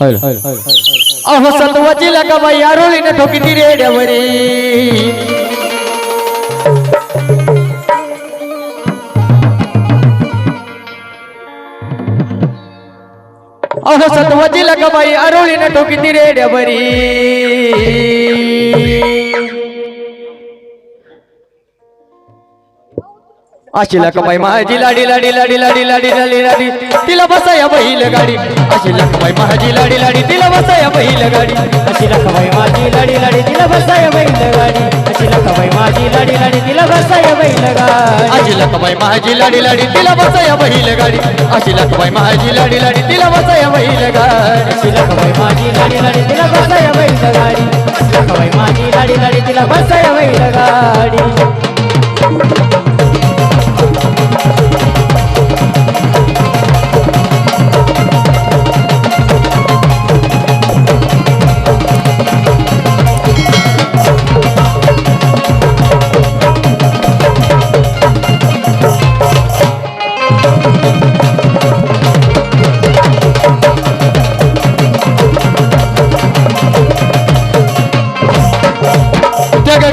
अहो सत्वाची लका बाई आरोळीने ठोकी ती रेड्यावरी अहो सत्वाची लका बाई आरोळीने ठोकी ती रेड्यावरी अशी लकबाई माझी लाडी लाडी लाडी लाडी लाडी लाडी लाडी तिला बसाया बैल गाडी अशी लकबाई माझी लाडी लाडी तिला बसाया बैल गाडी अशी लखबाई माझी लाडी लाडी तिला बसाया बैल गाडी अशी लखबाई माझी लाडी लाडी तिला बसाया बैल गाडी अशी लकबाई माझी लाडी लाडी तिला बसाया बैल गाडी अशी लकबाई माझी लाडी लाडी तिला बसाया बैल गाडी अशी लखबाई माझी लाडी लाडी तिला बसाया बैल गाडी लखबाई माझी लाडी लाडी तिला बसाया बैल गाडी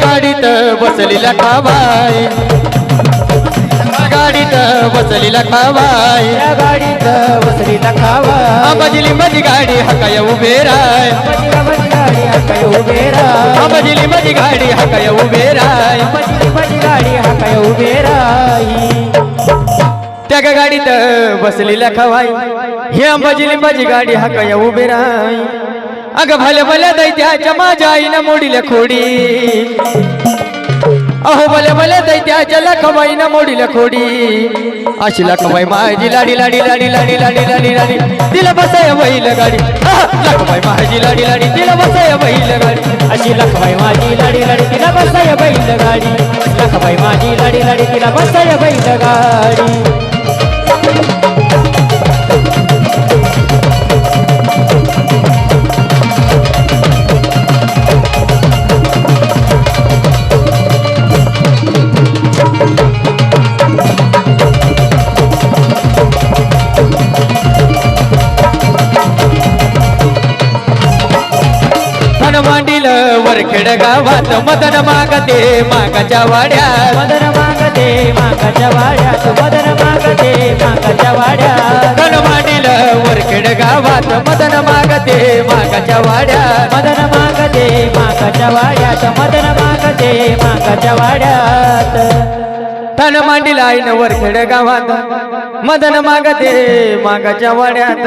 गाडीत बसली लखाबाई गाडीत बसली लखाबाई या गाडीत बसली लखाबाई बजली माझी गाडी हकाय उभे राय माझी गाडी हाकाय उभे राय बजली माझी गाडी हकाय उभे राय माझी गाडी हाकाय उभे राई त्या गाडीत बसली लखाबाई हे बजली माझी गाडी हकाय उभे राय अग भले भले दैत्याच्या माझ्या आईनं मोडीले खोडी अहो भले भले दैत्याच्या लखबाईनं मोडीले खोडी अशी लखबाई माझी लाडी लाडी लाडी लाडी लाडी लाडी लाडी तिला बसाया बैल गाडी लखबाई माझी लाडी लाडी तिला बसाया बैल गाडी अशी लखबाई माझी लाडी लाडी तिला बसाया बैल गाडी लखबाई माझी लाडी लाडी तिला बसाया बैल गाडी मांडील वरखेड गावात मदन मागते मागाच्या वाड्यात मदन मागते मागाच्या वाड्यात मदन मागते मागाच्या वाड्यात धन मांडील वरखेड गावात मदन मागते मागाच्या वाड्यात मदन मागते मागाच्या वाड्यात मदन मागते मागाच्या वाड्यात धन मांडील आईन वरखेड गावात मदन मागते मागाच्या वाड्यात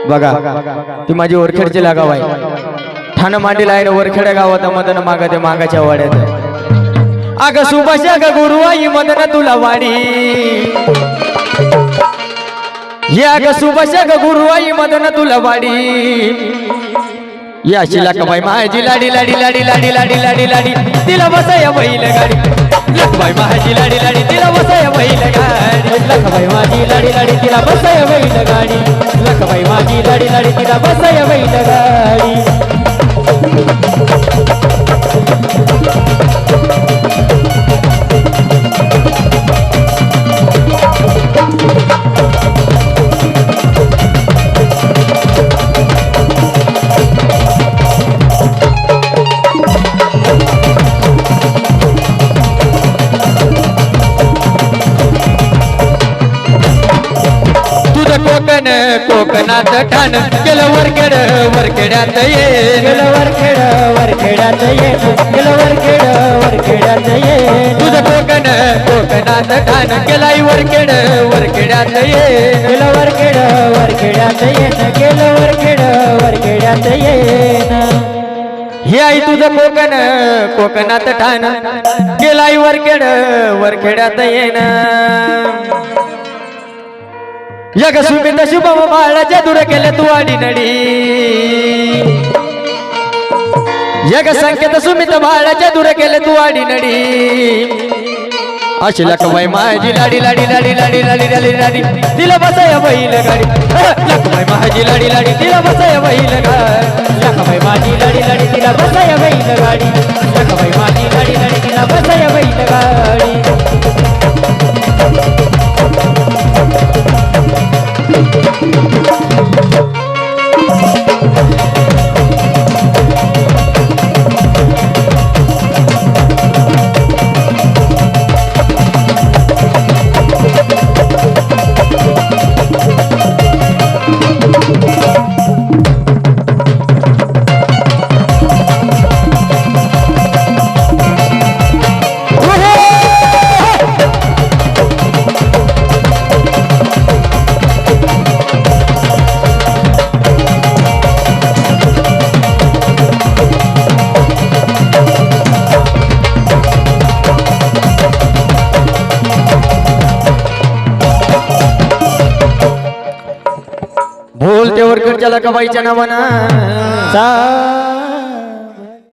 बघा ती माझी वरखेडची लागाव आहे ठाण मांडील आहे वरखेड गावात मदन मागते मागाच्या वाड्यात अग सुभाषा ग गुरु आई मदन तुला वाडी ये अग सुभाषा ग गुरु आई मदन तुला वाडी या शिलाकबाई माझी लाडी लाडी लाडी लाडी लाडी लाडी लाडी तिला बसाया बैल गाडी लखबाई माझी लाडी लाडी तिला बसाया बैल गाडी लखबाई माझी लाडी लाडी तिला बसाया बैल गाडी लखबाई माझी लाडी लाडी तिला बसाया बैल गाडी कोकणात ठाण गेलं वरखेड वरखेड्यात ये गेलं वरखेड वरखेड्यात ये गेलं वरखेड वरखेड्यात ये तुझं कोकणात ठाण गेलाई वरखेड वरखेड्यात ये गेलं वरखेड वरखेड्यात ये गेलं वरखेड वरखेड्यात ये हे आई तुझं कोकणात ठाण गेलाई वरखेड वरखेड्यात येन यग सुमित शुभम बाळाच्या दूर केले तू आडी नडी यग संकेत सुमित बाळाच्या दूर केले तू आडी नडी अशी लखबाई माझी लाडी लाडी लाडी लाडी लाडी लाडी लाडी तिला बसाया बैल गाडी लखबाई माझी लाडी लाडी तिला बसाया बैल गाडी लखबाई माझी लाडी लाडी तिला बसाया बैल गाडी लखबाई माझी लाडी लाडी तिला बसाया बैल गाडी ओरखडच्या लकाबाईच्या नावानं चा